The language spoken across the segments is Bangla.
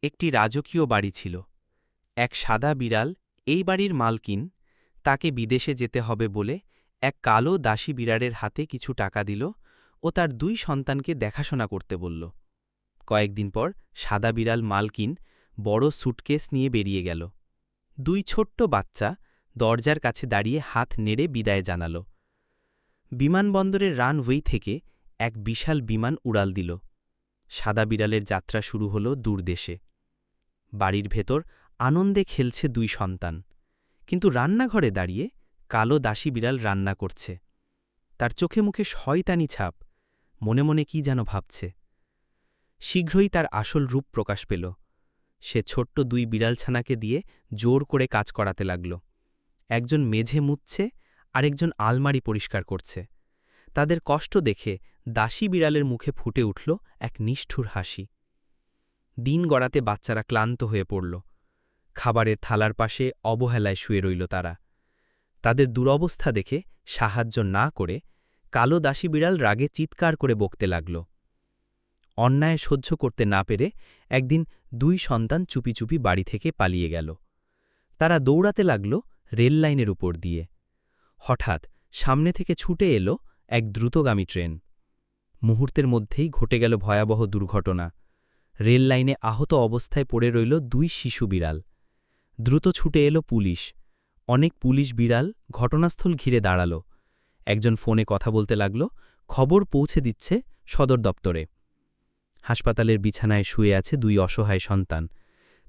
একটি রাজকীয় বাড়ি ছিল। এক সাদা বিড়াল, এই বাড়ির মালকিন, তাকে বিদেশে যেতে হবে বলে এক কালো দাসী বিড়ালের হাতে কিছু টাকা দিল ও তার 2 সন্তানকে দেখাশোনা করতে বলল। কয়েকদিন পর সাদা বিড়াল মালকিন বড় সুটকেস নিয়ে বেরিয়ে গেল। 2 ছোট্ট বাচ্চা দরজার কাছে দাঁড়িয়ে হাত নেড়ে বিদায় জানাল। বিমানবন্দরের রানওয়ে থেকে এক বিশাল বিমান উড়াল দিল। সাদা বিড়ালের যাত্রা শুরু হল দূরদেশে। বাড়ির ভেতর আনন্দে খেলছে 2 সন্তান, কিন্তু রান্নাঘরে দাঁড়িয়ে কালো দাসী বিড়াল রান্না করছে। তার চোখে মুখে শয়তানি ছাপ, মনে মনে কি যেন ভাবছে। শীঘ্রই তার আসল রূপ প্রকাশ পেল। সে ছোট্ট 2 বিড়ালছানাকে দিয়ে জোর করে কাজ করাতে লাগল। একজন মেঝে মুছছে, আরেকজন আলমারি পরিষ্কার করছে। তাদের কষ্ট দেখে দাসী বিড়ালের মুখে ফুটে উঠল এক নিষ্ঠুর হাসি। দিন গড়াতে বাচ্চারা ক্লান্ত হয়ে পড়ল। খাবারের থালার পাশে অবহেলায় শুয়ে রইল তারা। তাদের দুরবস্থা দেখে সাহায্য না করে কালো দাসী বিড়াল রাগে চিৎকার করে বকতে লাগল। অন্যায় সহ্য করতে না পেরে একদিন 2 সন্তান চুপি চুপি বাড়ি থেকে পালিয়ে গেল। তারা দৌড়াতে লাগল রেল লাইনের উপর দিয়ে। হঠাৎ সামনে থেকে ছুটে এলো এক দ্রুতগামী ট্রেন। মুহূর্তের মধ্যেই ঘটে গেল ভয়াবহ দুর্ঘটনা। রেল লাইনে আহত অবস্থায় পড়ে রইল 2 শিশু বিড়াল। দ্রুত ছুটে এলো পুলিশ। অনেক পুলিশ বিড়াল ঘটনাস্থল ঘিরে দাঁড়াল। একজন ফোনে কথা বলতে লাগল, খবর পৌঁছে দিচ্ছে সদর দপ্তরে। হাসপাতালের বিছানায় শুয়ে আছে 2 অসহায় সন্তান।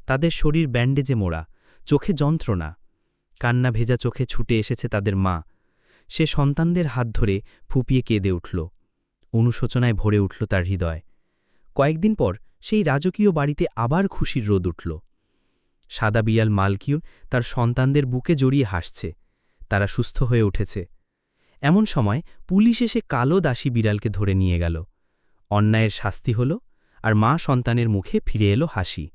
তাদের শরীর ব্যান্ডেজে মোড়া, চোখে যন্ত্রণা। কান্না ভেজা চোখে ছুটে এসেছে তাদের মা। সে সন্তানদের হাত ধরে ফুপিয়ে কেঁদে উঠল। অনুশোচনায় ভরে উঠল তার হৃদয়। কয়েকদিন পর সেই রাজকীয় বাড়িতে আবার খুশির রোদ উঠল। সাদা বিড়াল মালকিন তার সন্তানদের বুকে জড়িয়ে হাসছে। তারা সুস্থ হয়ে উঠেছে। এমন সময় পুলিশ এসে কালো দাসী বিড়ালকে ধরে নিয়ে গেল। অন্যায়ের শাস্তি হল, আর মা সন্তানের মুখে ফিরে এলো হাসি।